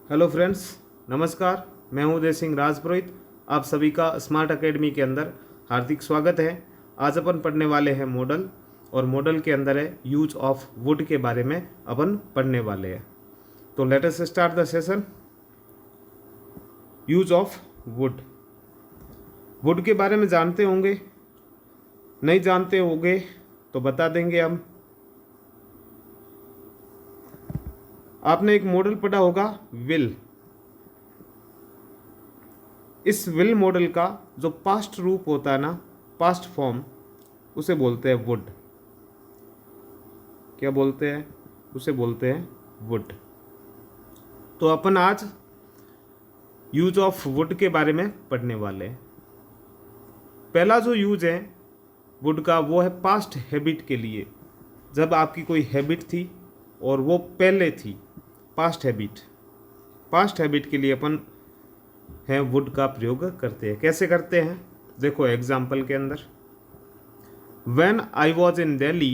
Hello friends, नमस्कार। मैं हूं उदय सिंह राजपुरोहित। आप सभी का स्मार्ट एकेडमी के अंदर हार्दिक स्वागत है। आज अपन पढ़ने वाले हैं मॉडल, और मॉडल के अंदर है यूज ऑफ वुड के बारे में अपन पढ़ने वाले हैं। तो let us start the session. Use of would. Would के बारे में जानते होंगे, नहीं जानते होंगे तो बता देंगे हम। आपने एक मॉडल पढ़ा होगा, विल। इस विल मॉडल का जो पास्ट रूप होता है ना, पास्ट फॉर्म, उसे बोलते हैं वुड। क्या बोलते हैं? उसे बोलते हैं वुड। तो अपन आज यूज ऑफ वुड के बारे में पढ़ने वाले हैं। पहला जो यूज है वुड का वो है पास्ट हैबिट के लिए। जब आपकी कोई हैबिट थी और वो पहले थी, पास्ट हैबिट। पास्ट हैबिट के लिए अपन है वुड का प्रयोग करते हैं। कैसे करते हैं देखो एग्जाम्पल के अंदर। When I was in Delhi,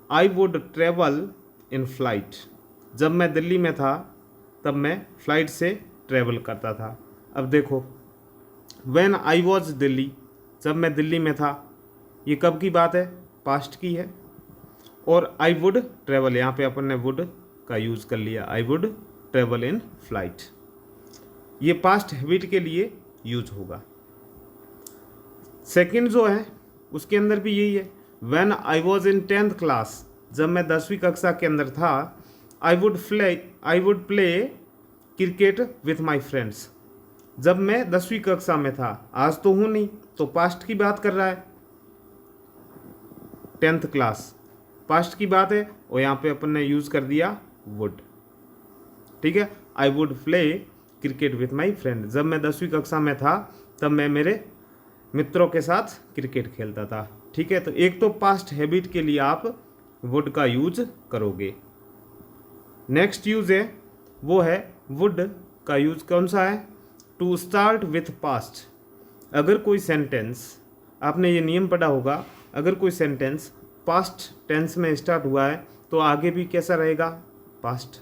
I would travel in flight। जब मैं दिल्ली में था तब मैं फ्लाइट से ट्रेवल करता था। अब देखो, When I was दिल्ली, जब मैं दिल्ली में था, ये कब की बात है? पास्ट की है। और I would travel, यहाँ पे अपन ने would का यूज़ कर लिया। I would travel in flight, ये पास्ट हैबिट के लिए यूज होगा। सेकंड जो है उसके अंदर भी यही है। When I was in 10th class, जब मैं 10वीं कक्षा के अंदर था, I would play cricket with my friends. जब मैं 10वीं कक्षा में था, आज तो हूँ नहीं, तो पास्ट की बात कर रहा है। 10th क्लास पास्ट की बात है, और यहाँ पे अपन ने यूज कर दिया वुड। ठीक है, I would play cricket with my friend. जब मैं 10वीं कक्षा में था तब मैं मेरे मित्रों के साथ क्रिकेट खेलता था। ठीक है, तो एक तो पास्ट हैबिट के लिए आप वुड का यूज करोगे। नेक्स्ट यूज है वो है वुड का यूज कौन सा है? To start with past. अगर कोई सेंटेंस, आपने ये नियम पढ़ा होगा, अगर कोई सेंटेंस पास्ट टेंस में स्टार्ट हुआ है तो आगे भी कैसा रहेगा? पास्ट।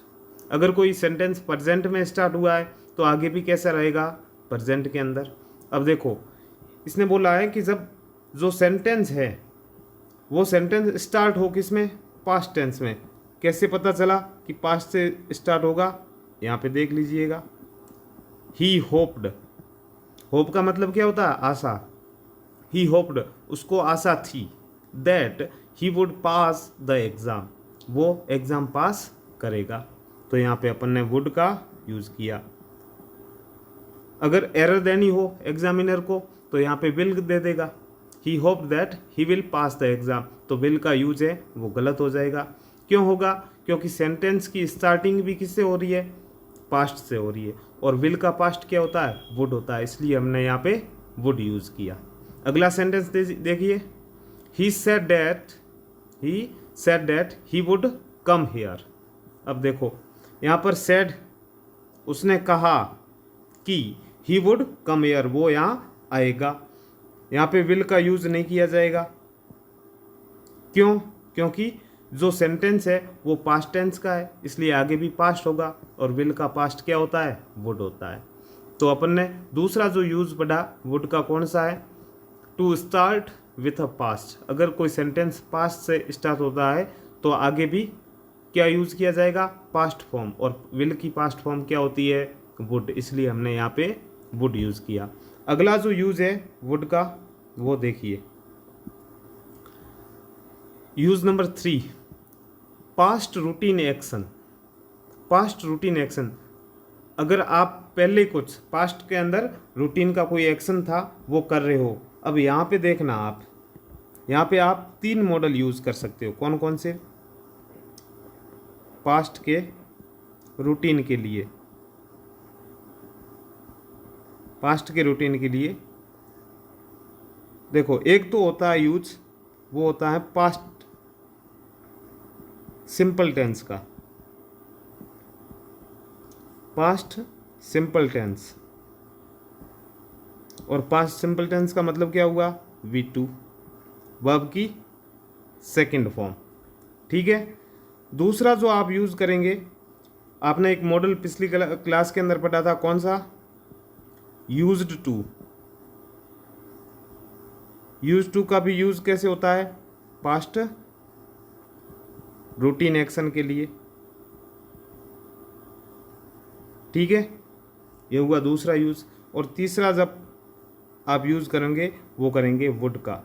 अगर कोई सेंटेंस प्रेजेंट में स्टार्ट हुआ है तो आगे भी कैसा रहेगा? प्रेजेंट के अंदर। अब देखो, इसने बोला है कि जब जो सेंटेंस है वो सेंटेंस स्टार्ट हो किस में? पास्ट टेंस में। कैसे पता चला कि पास्ट से स्टार्ट होगा? यहाँ पे देख लीजिएगा, ही होप्ड। होप का मतलब क्या होता है? आशा। ही होप्ड, उसको आशा थी, that he would pass the exam, वो एग्ज़ाम पास करेगा। तो यहाँ पे अपन ने वुड का यूज़ किया। अगर एरर देनी हो एग्जामिनर को तो यहाँ पे विल दे देगा। He hope that he will pass the exam, तो विल का यूज है वो गलत हो जाएगा। क्यों होगा? क्योंकि सेंटेंस की स्टार्टिंग भी किससे हो रही है? पास्ट से हो रही है, और विल का पास्ट क्या होता है? वुड होता है, इसलिए हमने यहाँ पे वुड यूज़ किया। अगला सेंटेंस देखिए, he said that he would come here. अब देखो, यहाँ पर सेड, उसने कहा कि ही वुड कम हियर, वो यहाँ आएगा। यहाँ पे विल का यूज नहीं किया जाएगा। क्यों? क्योंकि जो सेंटेंस है वो पास्ट टेंस का है, इसलिए आगे भी पास्ट होगा, और विल का पास्ट क्या होता है? वुड होता है। तो अपन ने दूसरा जो यूज पढ़ा वुड का कौन सा है? To start with a past. अगर कोई सेंटेंस पास्ट से स्टार्ट होता है तो आगे भी क्या यूज किया जाएगा? Past form. और विल की पास्ट फॉर्म क्या होती है? वुड, इसलिए हमने यहाँ पे वुड यूज किया। अगला जो यूज है वुड का वो देखिए, use number 3, past routine action. Past routine action, अगर आप पहले कुछ पास्ट के अंदर रूटीन का कोई एक्शन था वो कर रहे हो। अब यहाँ पे देखना, आप यहाँ पे आप 3 मॉडल यूज कर सकते हो। कौन कौन से? पास्ट के रूटीन के लिए, पास्ट के रूटीन के लिए देखो, एक तो होता है यूज, वो होता है पास्ट सिंपल टेंस का। पास्ट सिंपल टेंस, और पास्ट सिंपल टेंस का मतलब क्या हुआ? V2, वर्ब की सेकंड फॉर्म। ठीक है, दूसरा जो आप यूज़ करेंगे, आपने एक मॉडल पिछली क्लास के अंदर पढ़ा था, कौन सा? Used to. यूज टू का भी यूज कैसे होता है? पास्ट रूटीन एक्शन के लिए, ठीक है। ये हुआ दूसरा यूज। और तीसरा जब आप यूज करेंगे वो करेंगे वुड का।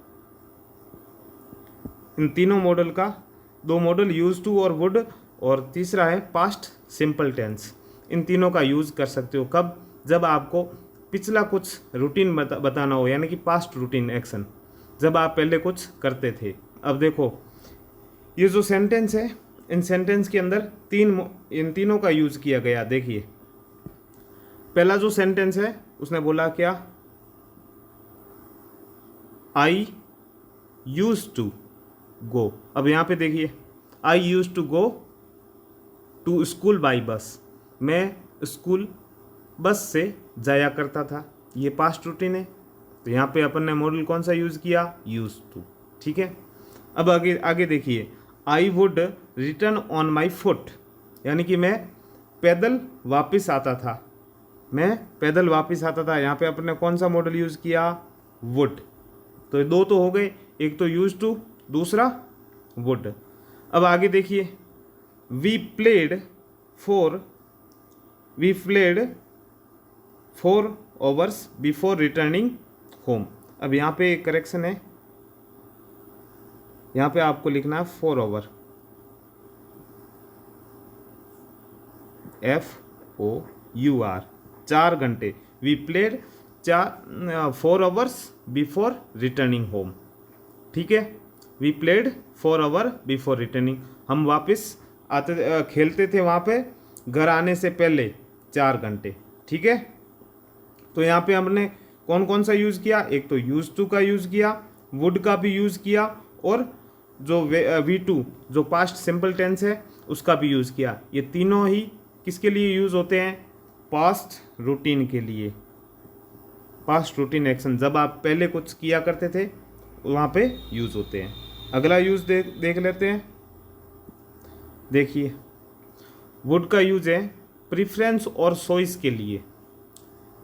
इन तीनों मॉडल का, दो मॉडल यूज टू और वुड, और तीसरा है पास्ट सिंपल टेंस। इन तीनों का यूज कर सकते हो कब? जब आपको पिछला कुछ रूटीन बताना हो, यानी कि पास्ट रूटीन एक्शन, जब आप पहले कुछ करते थे। अब देखो ये जो सेंटेंस है, इन सेंटेंस के अंदर इन तीनों का यूज किया गया। देखिए पहला जो सेंटेंस है उसने बोला क्या? I use to go. अब यहाँ पे देखिए, I use to go to school by bus. मैं स्कूल बस से जाया करता था। ये पास्ट रूटीन है, तो यहाँ पे अपन ने मॉडल कौन सा यूज़ किया? यूज टू, ठीक है। अब आगे आगे देखिए, I would return on my foot, यानी कि मैं पैदल वापस आता था। मैं पैदल वापस आता था। यहाँ पे अपन ने कौन सा मॉडल यूज़ किया? वुड। तो दो तो हो गए, एक तो यूज टू, दूसरा वुड। अब आगे देखिए, we played four hours before returning home. अब यहाँ पे एक करेक्शन है, यहाँ पे आपको लिखना है 4 आवर, FOUR, 4 घंटे। We played 4 hours before returning home, ठीक है। We played 4 hour before returning, हम वापस आते खेलते थे वहाँ पे घर आने से पहले 4 घंटे, ठीक है। तो यहाँ पे हमने कौन कौन सा यूज़ किया? एक तो यूज टू का यूज़ किया, वुड का भी यूज़ किया, और जो V2 जो पास्ट सिंपल टेंस है उसका भी यूज़ किया। ये तीनों ही किसके लिए यूज़ होते हैं? पास्ट रूटीन के लिए। पास्ट रूटीन एक्शन जब आप पहले कुछ किया करते थे वहाँ पे यूज़ होते हैं। अगला यूज़ देख लेते हैं। देखिए वुड का यूज़ है प्रिफरेंस और चॉइस के लिए।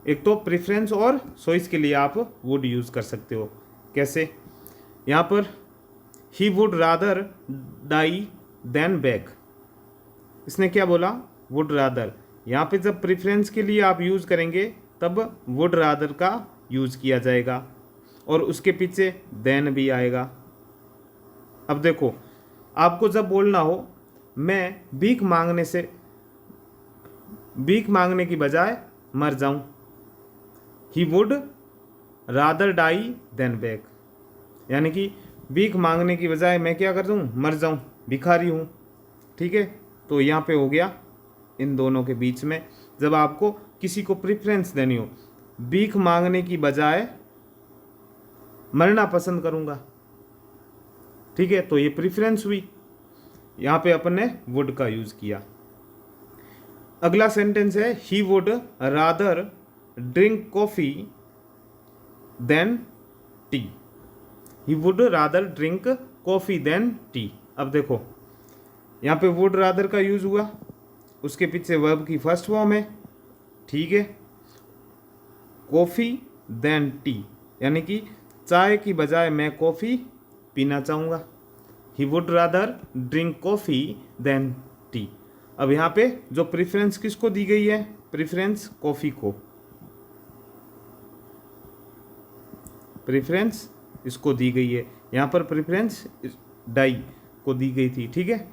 एक तो प्रेफरेंस और चॉइस के लिए आप वुड यूज़ कर सकते हो। कैसे? यहाँ पर he would rather die than beg. इसने क्या बोला? Would rather. यहाँ पे जब प्रेफरेंस के लिए आप यूज़ करेंगे तब वुड रादर का यूज़ किया जाएगा, और उसके पीछे देन भी आएगा। अब देखो, आपको जब बोलना हो मैं भीख मांगने की बजाय मर जाऊं, he would rather die than beg, यानी कि भीख मांगने की बजाय मैं क्या कर दूं? मर जाऊं, भिखारी हूं, ठीक है। तो यहाँ पे हो गया इन दोनों के बीच में, जब आपको किसी को प्रेफरेंस देनी हो, भीख मांगने की बजाय मरना पसंद करूंगा, ठीक है। तो ये प्रेफरेंस हुई, यहाँ पे अपन ने वुड का यूज़ किया। अगला सेंटेंस है he would rather drink coffee than tea. He would rather drink coffee than tea. अब देखो यहाँ पे वुड रादर का यूज़ हुआ, उसके पीछे वर्ब की फर्स्ट फॉर्म है, ठीक है। कॉफ़ी देन टी, यानी कि चाय की बजाय मैं कॉफ़ी पीना चाहूँगा। He would rather drink coffee than tea. अब यहाँ पे जो प्रेफरेंस किसको दी गई है? प्रेफरेंस कॉफ़ी को, प्रेफरेंस इसको दी गई है। यहाँ पर प्रेफरेंस डाई को दी गई थी, ठीक है।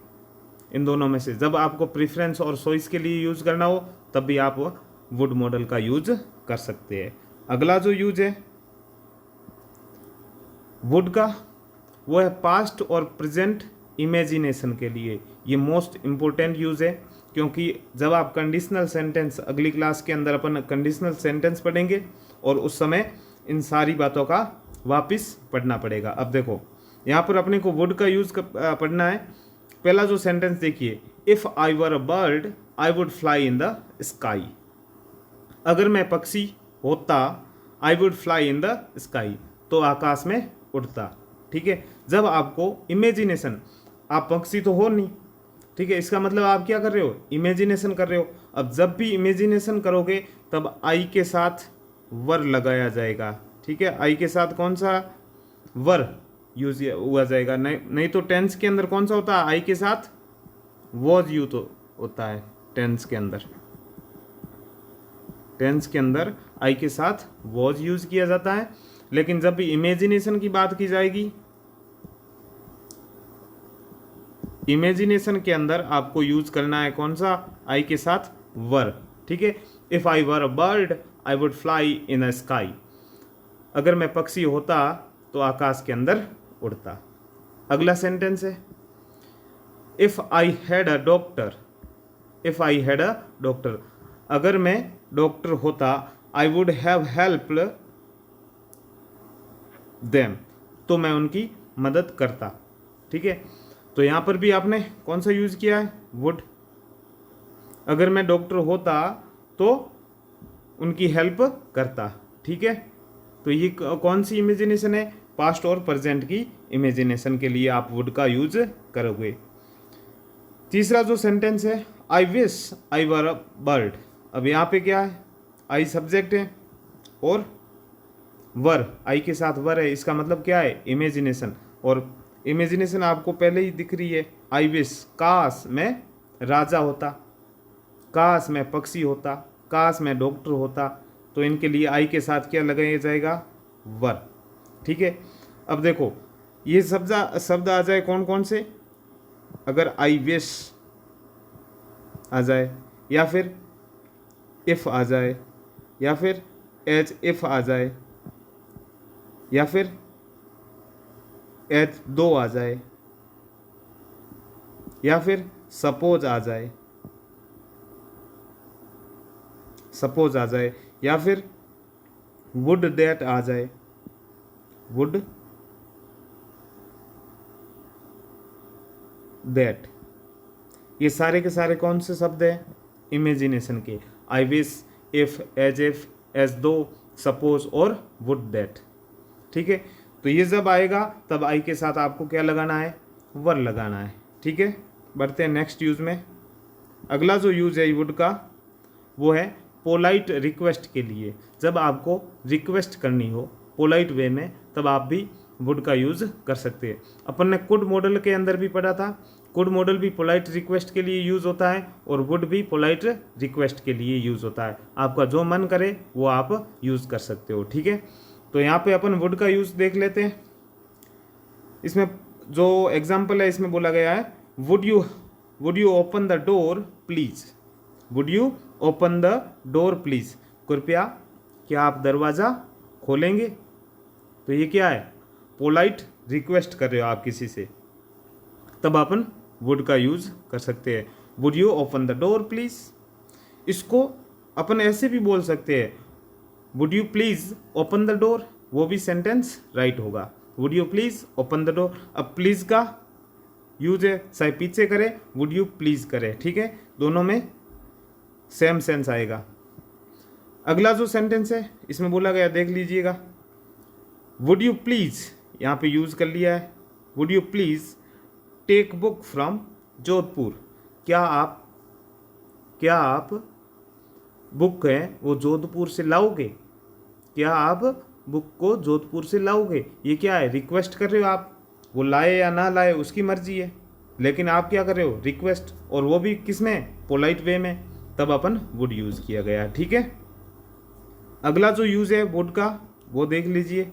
इन दोनों में से जब आपको प्रेफरेंस और चॉइस के लिए यूज़ करना हो तब भी आप वुड मॉडल का यूज़ कर सकते हैं। अगला जो यूज़ है वुड का, वो है पास्ट और प्रेजेंट इमेजिनेशन के लिए। ये मोस्ट इम्पोर्टेंट यूज़ है, क्योंकि जब आप कंडीशनल सेंटेंस, अगली क्लास के अंदर अपन कंडीशनल सेंटेंस पढ़ेंगे और उस समय इन सारी बातों का वापस पढ़ना पड़ेगा। अब देखो यहाँ पर अपने को वुड का यूज़ पढ़ना है। पहला जो सेंटेंस देखिए, if I were a bird I would fly in the sky. अगर मैं पक्षी होता, I would fly in the sky, तो आकाश में उड़ता, ठीक है। जब आपको इमेजिनेशन, आप पक्षी तो हो नहीं, ठीक है, इसका मतलब आप क्या कर रहे हो, इमेजिनेशन कर रहे हो। अब जब भी इमेजिनेशन करोगे तब आई के साथ वर लगाया जाएगा। ठीक है, आई के साथ कौन सा वर यूज हुआ जाएगा, नहीं तो टेंस के अंदर कौन सा होता है, आई के साथ वॉज यूज होता है। टेंस के अंदर, टेंस के अंदर आई के साथ वॉज यूज किया जाता है। लेकिन जब भी इमेजिनेशन की बात की जाएगी, इमेजिनेशन के अंदर आपको यूज करना है कौन सा, आई के साथ वर। ठीक है, if I were a bird I would fly in a sky. अगर मैं पक्षी होता तो आकाश के अंदर उड़ता। अगला सेंटेंस है, if I had a doctor, if I had a doctor, अगर मैं डॉक्टर होता, I would have helped them, तो मैं उनकी मदद करता। ठीक है, तो यहां पर भी आपने कौन सा यूज किया है, वुड। अगर मैं डॉक्टर होता तो उनकी हेल्प करता। ठीक है, तो ये कौन सी इमेजिनेशन है, पास्ट और प्रेजेंट की इमेजिनेशन के लिए आप वुड का यूज करोगे। तीसरा जो सेंटेंस है, I wish I were a bird. अब यहाँ पे क्या है, आई सब्जेक्ट है और वर, आई के साथ वर है, इसका मतलब क्या है, इमेजिनेशन। और इमेजिनेशन आपको पहले ही दिख रही है, आई विश, काश मैं राजा होता, काश मैं पक्षी होता, काश मैं डॉक्टर होता। तो इनके लिए आई के साथ क्या लगाया जाएगा, वर। ठीक है, अब देखो ये शब्द आ जाए कौन कौन से, अगर आई विश आ जाए, या फिर इफ आ जाए, या फिर एज इफ आ जाए, या फिर एज दो आ जाए, या फिर सपोज आ जाए, सपोज आ जाए, या फिर वुड दैट आ जाए, वुड दैट। ये सारे के सारे कौन से शब्द हैं, इमेजिनेशन के, आई विश, इफ, एज दो, सपोज और वुड दैट। ठीक है, तो ये जब आएगा तब आई के साथ आपको क्या लगाना है, वर लगाना है। ठीक है, बढ़ते हैं नेक्स्ट यूज में। अगला जो यूज है वुड का वो है पोलाइट रिक्वेस्ट के लिए। जब आपको रिक्वेस्ट करनी हो पोलाइट वे में, तब आप भी वुड का यूज कर सकते हैं। अपन ने कुड मॉडल के अंदर भी पढ़ा था, कुड मॉडल भी पोलाइट रिक्वेस्ट के लिए यूज होता है और वुड भी पोलाइट रिक्वेस्ट के लिए यूज होता है। आपका जो मन करे वो आप यूज कर सकते हो। ठीक है, तो यहाँ पे अपन वुड का यूज देख लेते हैं। इसमें जो एग्जाम्पल है इसमें बोला गया है, would you open the door please, would you open the door please, कृपया क्या आप दरवाज़ा खोलेंगे। तो ये क्या है, पोलाइट रिक्वेस्ट कर रहे हो आप किसी से, तब अपन वुड का यूज कर सकते हैं, would you open the door please. इसको अपन ऐसे भी बोल सकते हैं, would you please open the door, वो भी सेंटेंस राइट होगा, would you please open the door. अब प्लीज का यूज है, चाहे पीछे करे वुड यू प्लीज करे। ठीक है, दोनों में सेम सेंस आएगा। अगला जो सेंटेंस है इसमें बोला गया, देख लीजिएगा, वुड यू प्लीज, यहाँ पे यूज कर लिया है, would you please take book from Jodhpur. क्या आप बुक है वो जोधपुर से लाओगे, क्या आप बुक को जोधपुर से लाओगे। ये क्या है, रिक्वेस्ट कर रहे हो आप, वो लाए या ना लाए उसकी मर्जी है, लेकिन आप क्या कर रहे हो, रिक्वेस्ट, और वो भी किस में, पोलाइट वे में, तब अपन वुड यूज किया गया। ठीक है, अगला जो यूज है वुड का वो देख लीजिए,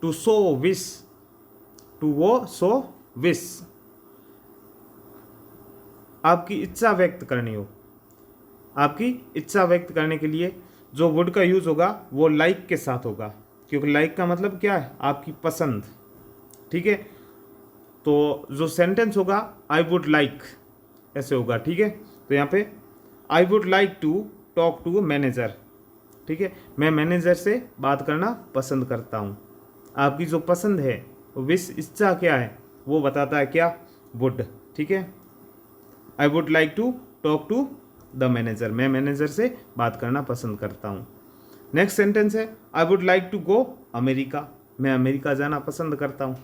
टू सो विश, टू वो सो विश, आपकी इच्छा व्यक्त करनी हो, आपकी इच्छा व्यक्त करने के लिए जो वुड का यूज होगा वो लाइक के साथ होगा, क्योंकि लाइक का मतलब क्या है, आपकी पसंद। ठीक है, तो जो सेंटेंस होगा आई वुड लाइक ऐसे होगा। ठीक है, तो यहाँ पे I would like to talk to manager. ठीक है, मैं मैनेजर से बात करना पसंद करता हूँ। आपकी जो पसंद है, विश, इच्छा क्या है, वो बताता है क्या, वुड। ठीक है, I would like to talk to the manager, मैं मैनेजर से बात करना पसंद करता हूँ। नेक्स्ट सेंटेंस है, I would like to go America, मैं अमेरिका जाना पसंद करता हूँ।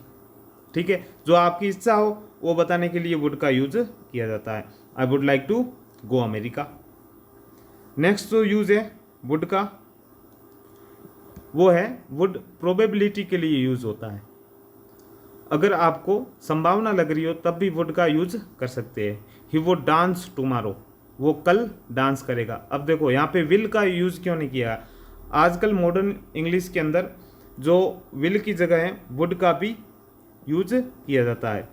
ठीक है, जो आपकी इच्छा हो वो बताने के लिए वुड का यूज किया जाता है। I would like to go America. Next जो यूज है वुड का वो है वुड प्रोबेबिलिटी के लिए यूज होता है। अगर आपको संभावना लग रही हो तब भी वुड का यूज कर सकते हैं। ही वुड डांस टुमारो, वो कल डांस करेगा। अब देखो यहाँ पे विल का यूज क्यों नहीं किया। आजकल मॉडर्न इंग्लिश के अंदर जो विल की जगह है वुड का भी यूज किया जाता है।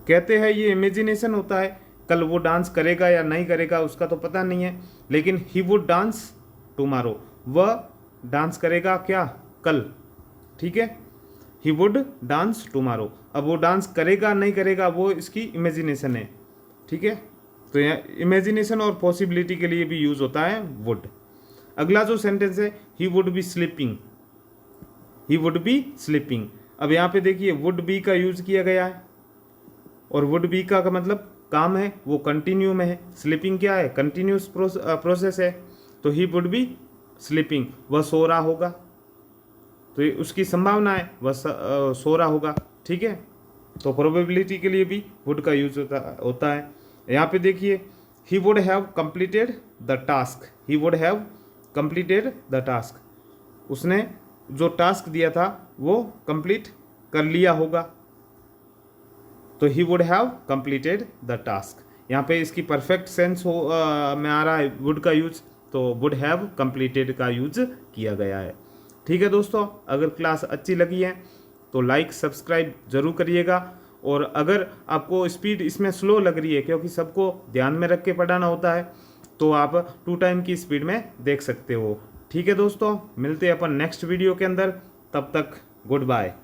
कहते हैं ये इमेजिनेशन होता है, कल वो डांस करेगा या नहीं करेगा उसका तो पता नहीं है, लेकिन ही वुड डांस टुमारो, वह डांस करेगा क्या, कल। ठीक है, ही वुड डांस टुमारो। अब वो डांस करेगा नहीं करेगा वो इसकी इमेजिनेशन है। ठीक है, तो यहाँ इमेजिनेशन और पॉसिबिलिटी के लिए भी यूज होता है वुड। अगला जो सेंटेंस है he would be sleeping, he would be sleeping. अब यहाँ पे देखिए वुड बी का यूज किया गया है और वुड बी का मतलब काम है वो कंटिन्यू में है। स्लीपिंग क्या है, कंटिन्यूस प्रोसेस है। तो ही वुड बी स्लीपिंग, वह सो रहा होगा, तो ये उसकी संभावना है वह सो रहा होगा। ठीक है, तो प्रोबेबिलिटी के लिए भी वुड का यूज होता है। यहाँ पे देखिए he would have completed the task, he would have completed the task, उसने जो टास्क दिया था वो कंप्लीट कर लिया होगा। तो he would have completed the task, यहाँ पे इसकी परफेक्ट सेंस में आ रहा है वुड का यूज, तो वुड हैव कंप्लीटेड का यूज किया गया है। ठीक है दोस्तों, अगर क्लास अच्छी लगी है तो लाइक सब्सक्राइब जरूर करिएगा। और अगर आपको स्पीड इसमें स्लो लग रही है क्योंकि सबको ध्यान में रख के पढ़ाना होता है, तो आप 2 टाइम की स्पीड में देख सकते हो। ठीक है दोस्तों, मिलते हैं अपन नेक्स्ट वीडियो के अंदर, तब तक गुड बाय।